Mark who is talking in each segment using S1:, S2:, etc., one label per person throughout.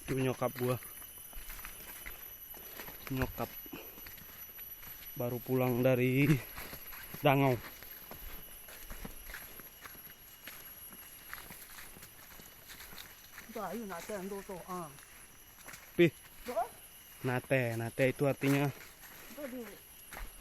S1: Itu nyokap gua. Nyokap baru pulang dari Dangau. Pih, nate itu artinya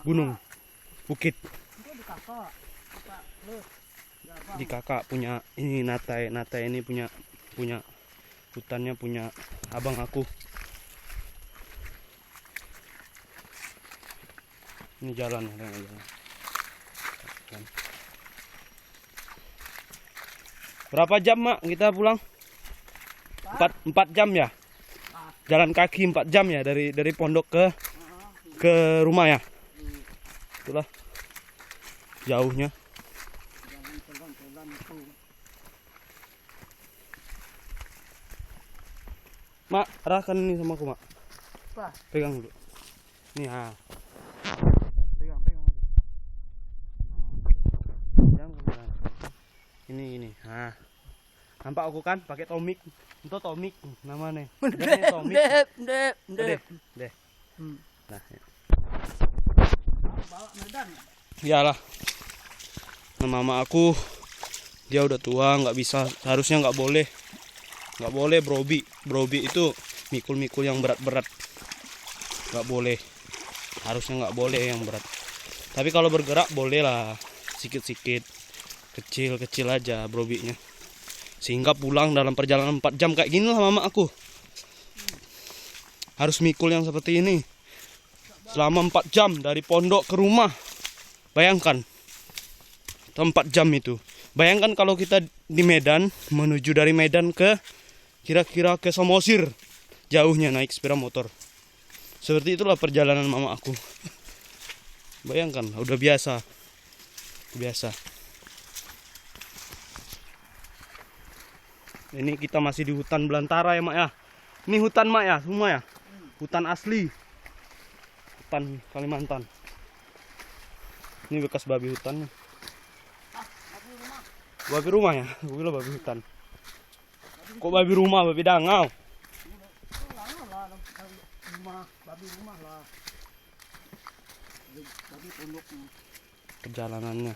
S1: gunung, bukit. Di kakak punya ini nate ini punya hutannya punya abang aku. Ini jalan. Berapa jam mak kita pulang? 4 jam ya? Jalan kaki 4 jam ya dari pondok ke rumah ya? Itulah jauhnya. Mak, arahkan ini sama aku mak. Pegang dulu. Nih ha. Pegang aja. Jangan. Ini. Ha. Nampak aku kan pakai tomik. Itu tomik namanya. Tomik. Deh. Nah. Iyalah. Nah, mama aku dia udah tua, nggak bisa, harusnya nggak boleh brobi itu mikul yang berat-berat, nggak boleh, harusnya nggak boleh yang berat. Tapi kalau bergerak boleh lah, sikit-sikit, kecil aja brobinya, sehingga pulang dalam perjalanan 4 jam kayak gini lah mama aku harus mikul yang seperti ini selama 4 jam dari pondok ke rumah. Bayangkan 4 jam itu. Bayangkan kalau kita di Medan, menuju dari Medan ke kira-kira ke Samosir, jauhnya naik sepeda motor. Seperti itulah perjalanan mama aku. Bayangkan, udah biasa. Ini kita masih di hutan belantara ya mak ya. Ini hutan mak ya, semua ya. Hutan asli. Hutan Kalimantan. Ini bekas babi hutannya. Babi rumah ya? Gue bilang babi hutan. Kok babi rumah, babi dangau? Babi rumah lah. Babi pondoknya. Perjalanannya.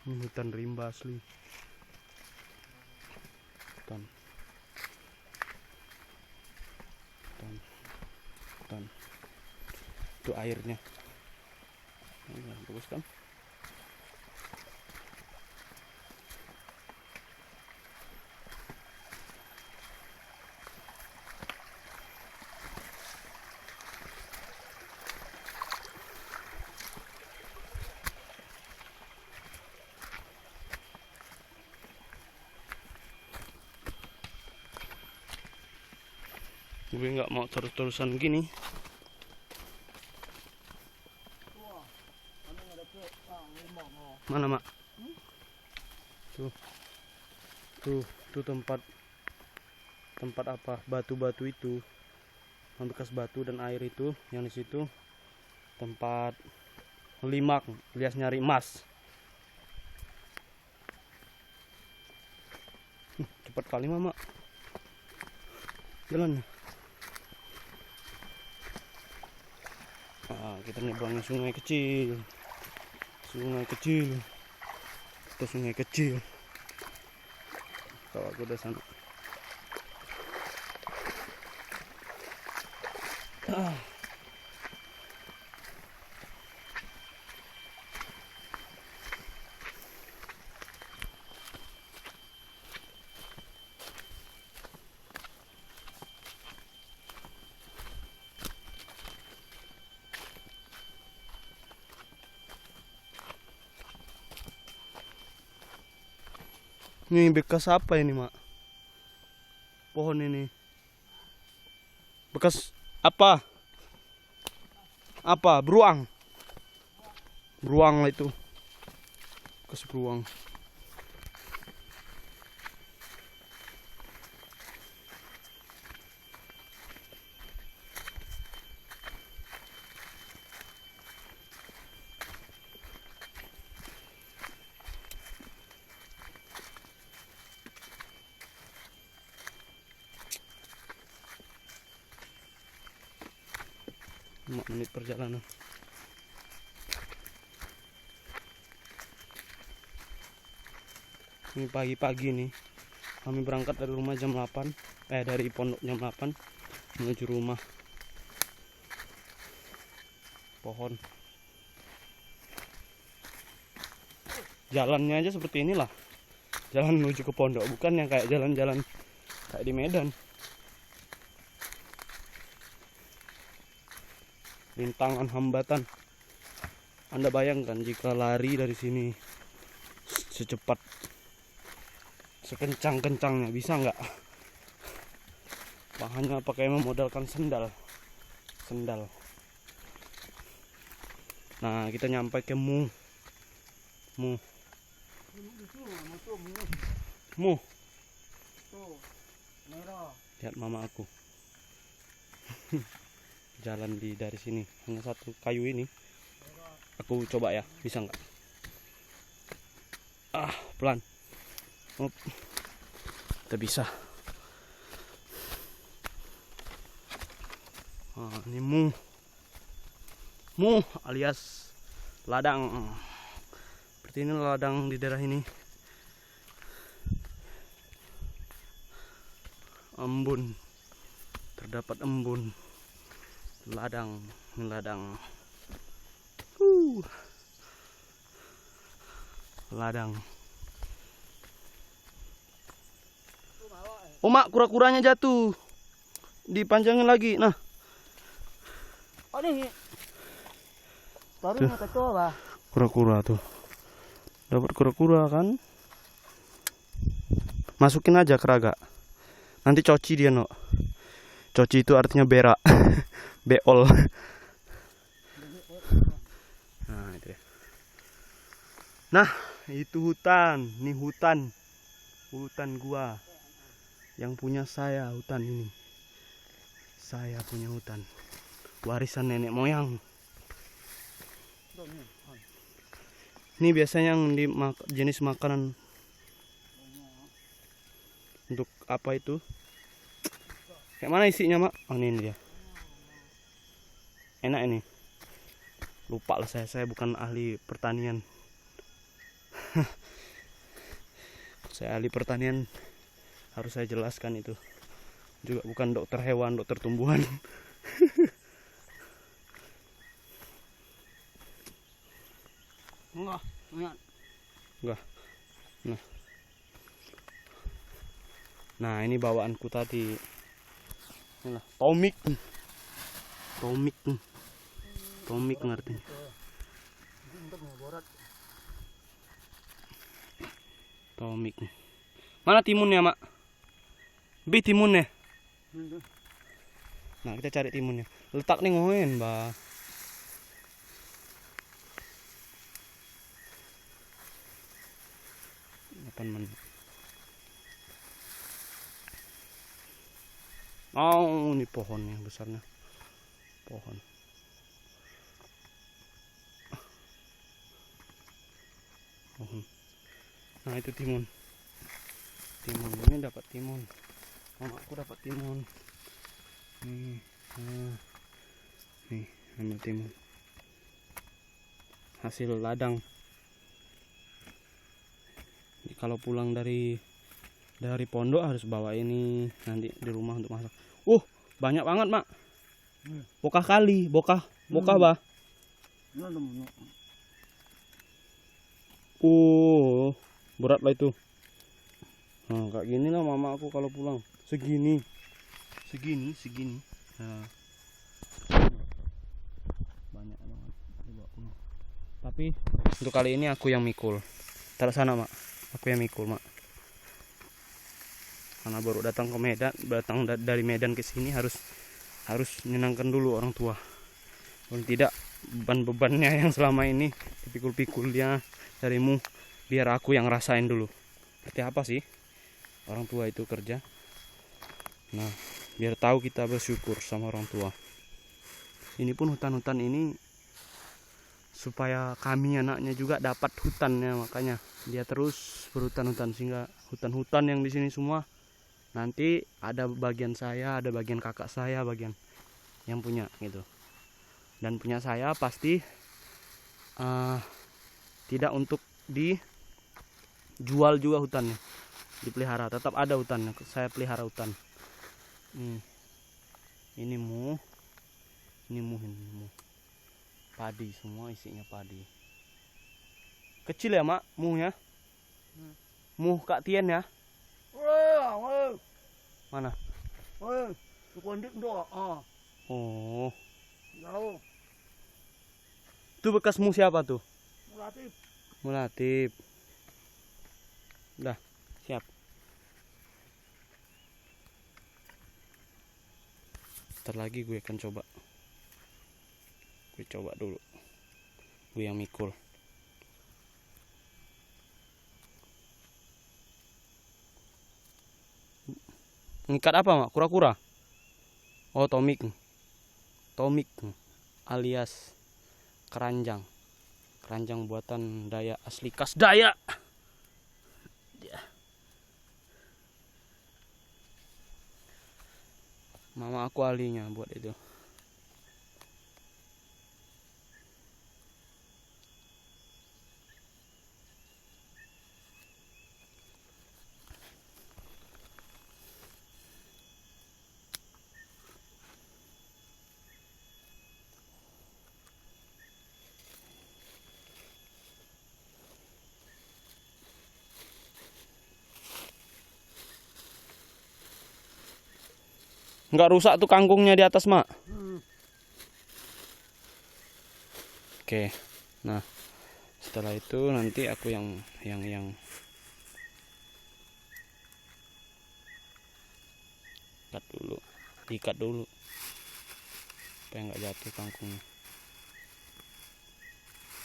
S1: Ini hutan rimba asli. Hutan. Itu airnya. Bagus kan? Gue nggak mau terus-terusan gini. Mana mak? Tuh tempat apa? Batu-batu itu, bekas batu dan air itu, yang di situ tempat limak, alias nyari emas. Cepat kali mama jalannya. Kita nyebrangin sungai kecil. Itu sungai kecil. Kalau aku udah sana. Ini bekas apa ini mak? Pohon ini bekas apa? Beruang lah itu, bekas beruang. 5 menit perjalanan. Ini pagi-pagi nih. Kami berangkat dari rumah jam 8. Dari pondok jam 8 menuju rumah. Pohon. Jalannya aja seperti inilah. Jalan menuju ke pondok, bukan yang kayak jalan-jalan kayak di Medan. Rintangan hambatan. Anda bayangkan jika lari dari sini secepat, sekencang-kencangnya, bisa nggak? Hanya pakai memodalkan sendal. Nah, kita nyampe ke Mu. Lihat mama aku. Jalan dari sini hanya satu kayu ini. Aku coba ya, bisa nggak? Pelan. Kita bisa. Ini Mu alias ladang. Seperti ini ladang di daerah ini. Embun. Terdapat embun. Ladang. Ladang. Oh mak, kura-kuranya jatuh. Dipanjangin lagi. Nah.
S2: Oh ini. Baru mau coba.
S1: Kura-kura tuh. Dapat kura-kura kan? Masukin aja keraga. Nanti coci dia, no. Coci itu artinya berak. Beol. Nah, itu ya. Nah, itu hutan. Ini hutan. Hutan gua. Yang punya saya hutan ini. Saya punya hutan. Warisan nenek moyang. Ini biasanya yang jenis makanan. Untuk apa itu? Kayak mana isinya, Mak? Oh, ini dia. Enak ini. Lupa lah saya bukan ahli pertanian. Saya ahli pertanian, harus saya jelaskan itu. Juga bukan dokter hewan, dokter tumbuhan.
S2: Enggak.
S1: Nah, ini bawaanku tadi. Inilah tomik. Tomik ngerti. Tomik. Mana timunnya, Mak? Timunnya. Nah, kita cari timunnya. Letak nih ngoen, Mbak. Oh, ini pohon yang besarnya. Pohon. Nah, itu timun. Ini dapat timun. Mamaku dapat timun. Nih, ambil timun. Hasil ladang. Jadi, kalau pulang dari pondok harus bawa ini nanti di rumah untuk masak. Banyak banget, Mak. Bokah kali, bokah bah. Berat lah itu. Nah, kayak gini lah mama aku kalau pulang. Segini. Nah. Banyak banget. Tapi untuk kali ini aku yang mikul. Taruh sana, Mak. Aku yang mikul, Mak. Karena baru datang dari Medan ke sini harus menyenangkan dulu orang tua. Kalau tidak, beban-bebannya yang selama ini pikul-pikulnya darimu, biar aku yang rasain dulu. Seperti apa sih orang tua itu kerja. Nah, biar tahu kita bersyukur sama orang tua. Ini pun hutan-hutan ini supaya kami anaknya juga dapat hutannya, makanya dia terus berhutan-hutan, sehingga hutan-hutan yang di sini semua nanti ada bagian saya, ada bagian kakak saya, bagian yang punya gitu. Dan punya saya pasti tidak untuk dijual juga hutannya, dipelihara. Tetap ada hutannya, saya pelihara hutan. Ini mu padi, semua isinya padi. Kecil ya mak muhnya? Muh Kak Tien ya? Mana? Oh, itu bekas mu siapa tuh? Mulatip. Udah, siap. Ntar lagi gue akan coba. Gue coba dulu. Gue yang mikul. Ngikat apa mak? Kura-kura? Oh, tomik. Tomik alias keranjang. Keranjang buatan Dayak asli khas Dayak. Mama aku ahlinya buat itu. Nggak rusak tuh kangkungnya di atas mak. Oke, nah setelah itu nanti aku yang ikat dulu supaya nggak jatuh kangkungnya.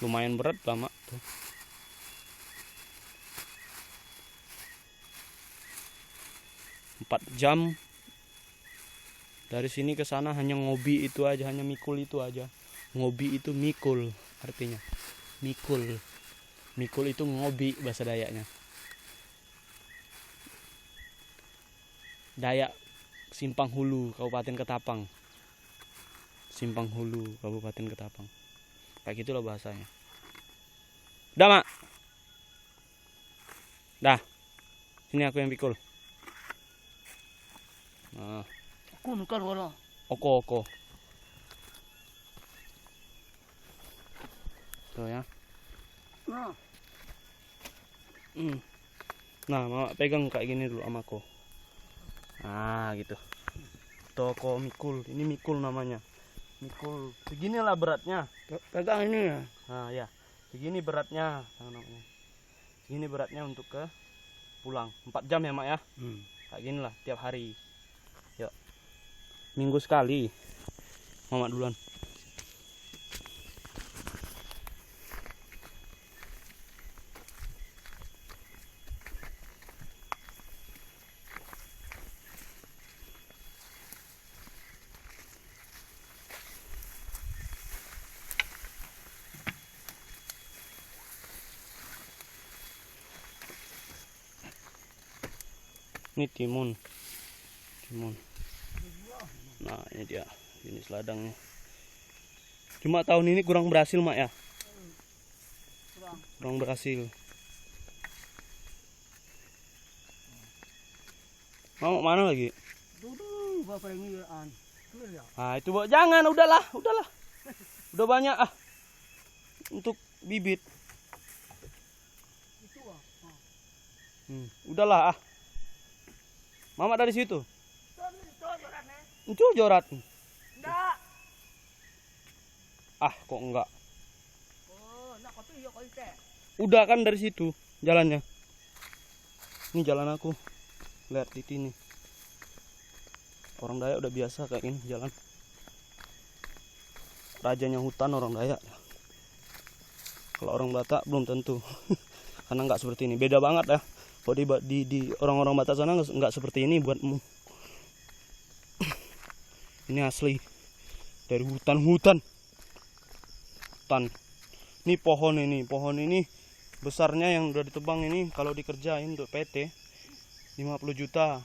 S1: Lumayan berat lah mak tuh. Empat jam dari sini ke sana hanya ngobi itu aja, hanya mikul itu aja. Ngobi itu mikul artinya. Mikul. Mikul itu ngobi bahasa Dayaknya. Dayak Simpang Hulu, Kabupaten Ketapang. Simpang Hulu, Kabupaten Ketapang. Kayak gitulah bahasanya. Dah mak. Dah. Sini aku yang pikul. Nah. Oko. Tuh ya. Nah, mama pegang kayak gini dulu sama aku. Nah, gitu. Toko mikul. Ini mikul namanya. Mikul. Seginilah beratnya.
S2: Pegang ini ya.
S1: Nah, ya. Segini beratnya. Segini beratnya untuk ke pulang. 4 jam ya, mak ya. Kayak gini lah tiap hari. Yuk. Minggu sekali. Mama duluan. Ini timun. Nah, ini dia jenis ladangnya. Cuma tahun ini kurang berhasil mak ya. Kurang berhasil. Mau mana lagi?
S2: Bapak ini
S1: Ah, itu Bok. Jangan, udahlah. Udah banyak untuk bibit. Udahlah Mama dari situ. Itu jorat.
S2: Enggak.
S1: Kok enggak?
S2: Iya kok itu.
S1: Udah kan dari situ jalannya. Ini jalan aku. Lihat di sini. Orang Dayak udah biasa kayak ini jalan. Rajanya hutan orang Dayak. Kalau orang Batak belum tentu. Karena nggak seperti ini. Beda banget ya. Kalau di orang-orang Batak sana nggak seperti ini buatmu. Ini asli dari hutan. Ini pohon ini besarnya yang udah ditebang ini kalau dikerjain untuk PT 50 juta.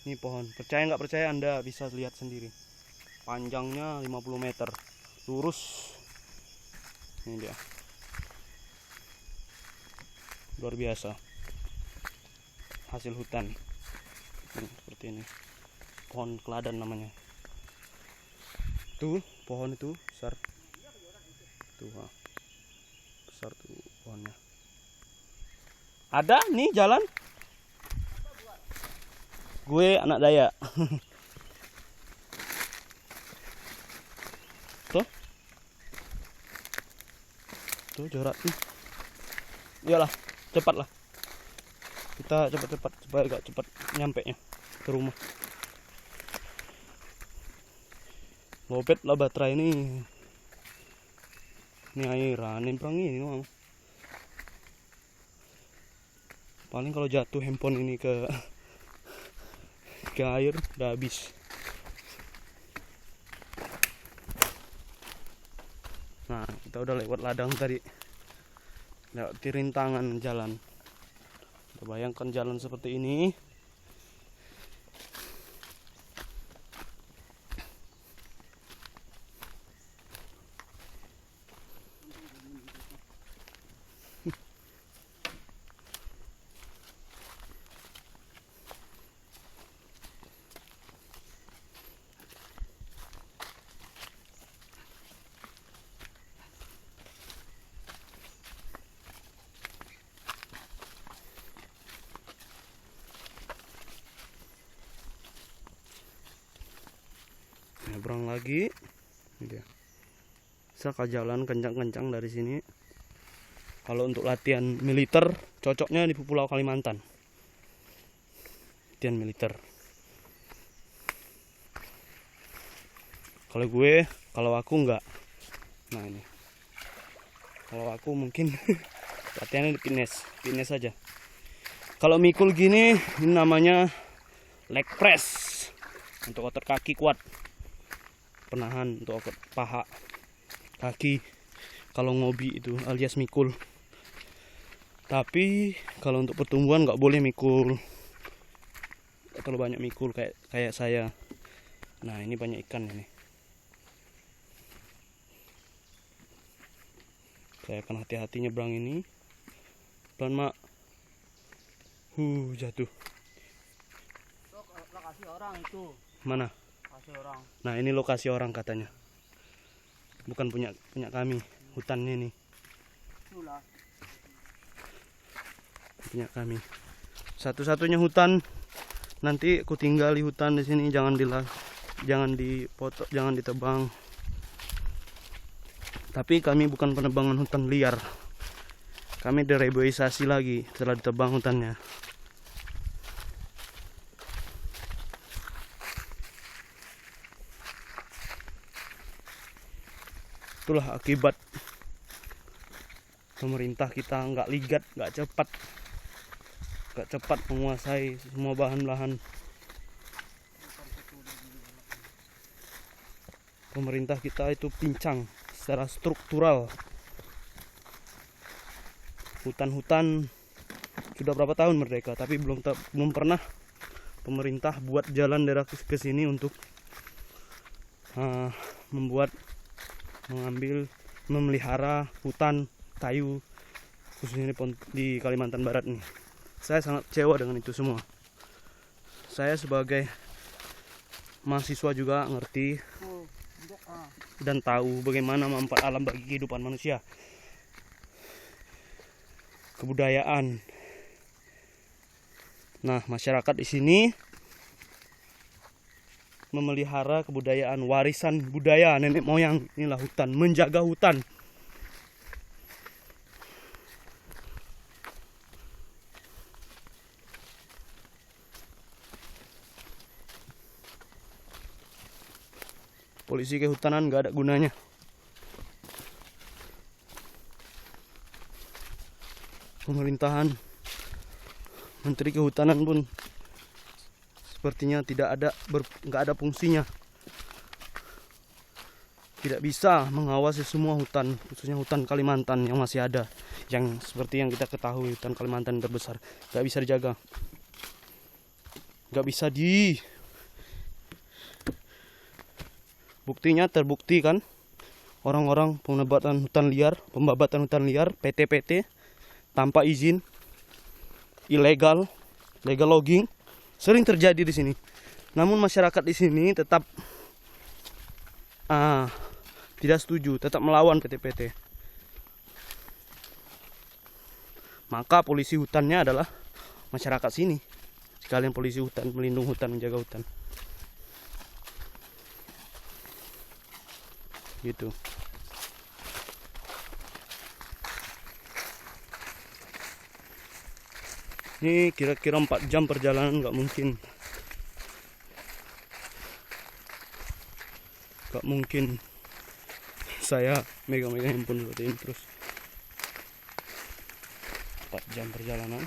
S1: Ini pohon. Percaya nggak percaya Anda bisa lihat sendiri. Panjangnya 50 meter. lurus. Ini dia, luar biasa hasil hutan. Seperti ini, pohon keladan namanya. Tuh pohon itu besar tuh, besar tuh pohonnya. Ada nih jalan. Gue anak Dayak. Tuh. Tuh jorat nih. Iyalah, cepatlah. Kita cepat-cepat supaya agak cepat nyampe nya ke rumah. Lopet lah baterai ini. Ini airan, ini perang ini doang. Paling kalau jatuh handphone ini ke air udah habis. Nah, kita udah lewat ladang tadi, lewat rintangan jalan. Kita bayangkan jalan seperti ini. Nyebrang lagi. Ini dia. Bisa jalan kencang-kencang dari sini. Kalau untuk latihan militer cocoknya di Pulau Kalimantan. Latihan militer. Kalau aku enggak. Nah ini. Kalau aku mungkin latihannya di fitness saja. Kalau mikul gini, ini namanya leg press. Untuk otot kaki kuat. Penahan untuk otot paha, kaki. Kalau ngobi itu alias mikul. Tapi kalau untuk pertumbuhan nggak boleh mikul. Nggak terlalu banyak mikul kayak saya. Nah ini banyak ikan ini. Saya akan hati-hati nyebrang ini. Pelan mak. Jatuh.
S2: Lokasi orang itu.
S1: Mana?
S2: Lokasi orang.
S1: Nah ini lokasi orang katanya. Bukan punya kami. Hutannya nih.
S2: Itulah.
S1: Punya kami. Satu-satunya hutan. Nanti aku tinggal di hutan di sini. Jangan dipotong, jangan ditebang. Tapi kami bukan penebangan hutan liar. Kami direboisasi lagi setelah ditebang hutannya. Itulah akibat pemerintah kita nggak ligat, nggak cepat menguasai semua bahan-bahan. Pemerintah kita itu pincang secara struktural. Hutan-hutan sudah berapa tahun merdeka, tapi belum pernah pemerintah buat jalan daerah ke sini untuk memelihara hutan kayu, khususnya di Kalimantan Barat nih. Saya sangat kecewa dengan itu semua. Saya sebagai mahasiswa juga ngerti dan tahu bagaimana manfaat alam bagi kehidupan manusia. Kebudayaan. Nah, masyarakat di sini memelihara kebudayaan, warisan budaya nenek moyang. Inilah hutan, menjaga hutan. Polisi kehutanan nggak ada gunanya. Pemerintahan, menteri kehutanan pun sepertinya nggak ada fungsinya. Tidak bisa mengawasi semua hutan, khususnya hutan Kalimantan yang masih ada, yang seperti yang kita ketahui hutan Kalimantan terbesar, nggak bisa dijaga, nggak bisa buktinya terbukti kan, orang-orang pembabatan hutan liar, PT-PT tanpa izin, ilegal, legal logging sering terjadi di sini. Namun masyarakat di sini tetap tidak setuju, tetap melawan PT-PT. Maka polisi hutannya adalah masyarakat sini. Sekalian polisi hutan, melindung hutan, menjaga hutan. Gitu. Ini kira-kira 4 jam perjalanan, nggak mungkin. Nggak mungkin saya megang-megang handphone seperti ini terus. 4 jam perjalanan.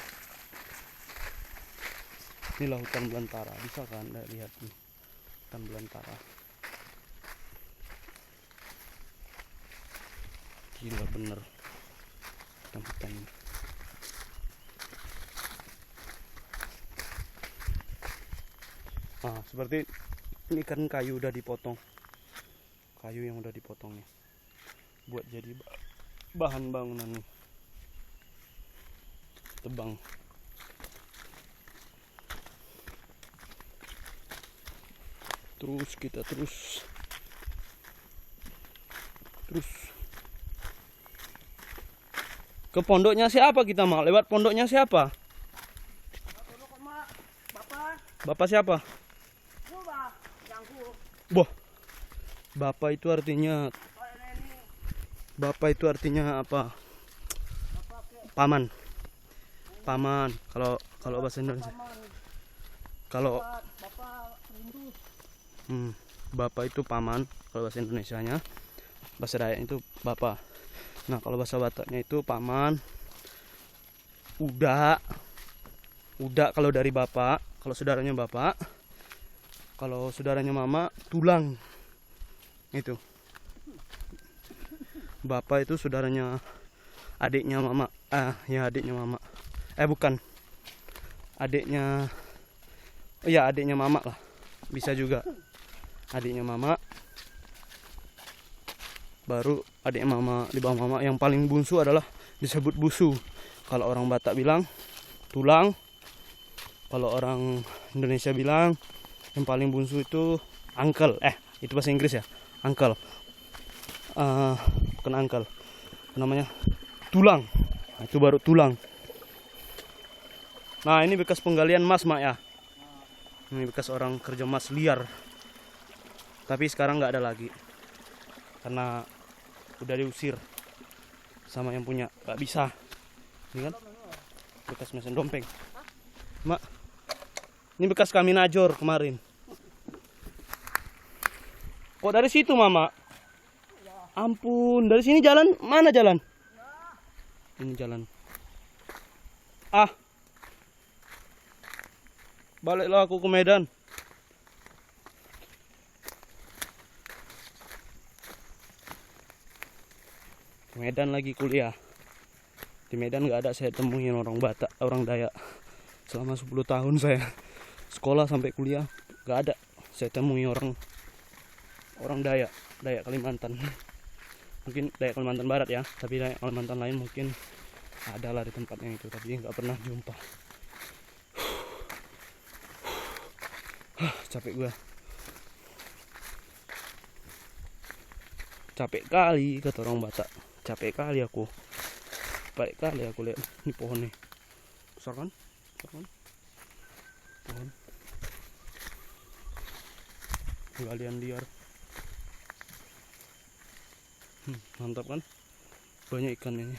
S1: Inilah hutan belantara, bisa kan Anda lihat nih, hutan belantara. Gila bener hutan ini. Seperti ini kan kayu udah dipotong, kayu yang udah dipotongnya buat jadi bahan bangunan nih. Tebang. Terus kita terus ke pondoknya siapa kita mau? Lewat pondoknya siapa? Bapak siapa? Boh. Bapak itu artinya apa? Paman. Paman. Kalau bahasa Indonesia. Kalau Bapak itu paman kalau bahasa Indonesianya. Bahasa Dayak itu bapak. Nah, kalau bahasa Bataknya itu paman. Uda kalau dari bapak, kalau saudaranya bapak. Kalau saudaranya mama, tulang. Itu. Bapak itu saudaranya adiknya mama. Ya adiknya mama. Bukan. Adiknya mama lah. Bisa juga. Adiknya mama. Baru adiknya mama, di bawah mama. Yang paling bungsu adalah disebut busu. Kalau orang Batak bilang tulang. Kalau orang Indonesia bilang yang paling bungsu itu uncle. Itu bahasa Inggris ya, uncle. Bukan uncle, namanya tulang. Nah, itu baru tulang. Nah, ini bekas penggalian emas, Mak ya. Ini bekas orang kerja emas liar. Tapi sekarang nggak ada lagi. Karena udah diusir sama yang punya, nggak bisa. Ini kan bekas mesin dompeng. Mak, ini bekas kami najor kemarin. Kok dari situ, Mama? Ampun, dari sini jalan, mana jalan? Ini jalan. Baliklah aku ke Medan. Medan lagi kuliah. Di Medan nggak ada saya temuin orang Batak, orang Dayak. Selama 10 tahun saya sekolah sampai kuliah nggak ada saya temui orang Dayak Kalimantan. Mungkin Dayak Kalimantan Barat ya, tapi Dayak Kalimantan lain mungkin ada lah di tempatnya itu, tapi nggak pernah jumpa. Capek gua. Capek kali kata orang Batak. Capek kali aku lihat ini pohon nih. Besar kan? Pohon. Penggalian liar. Mantap kan? Banyak ikan ini.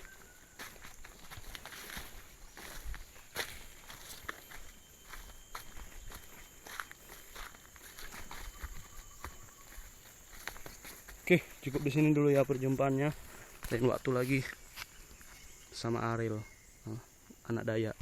S1: Oke, cukup di sini dulu ya perjumpaannya. Lain waktu lagi sama Ariel, anak Dayak.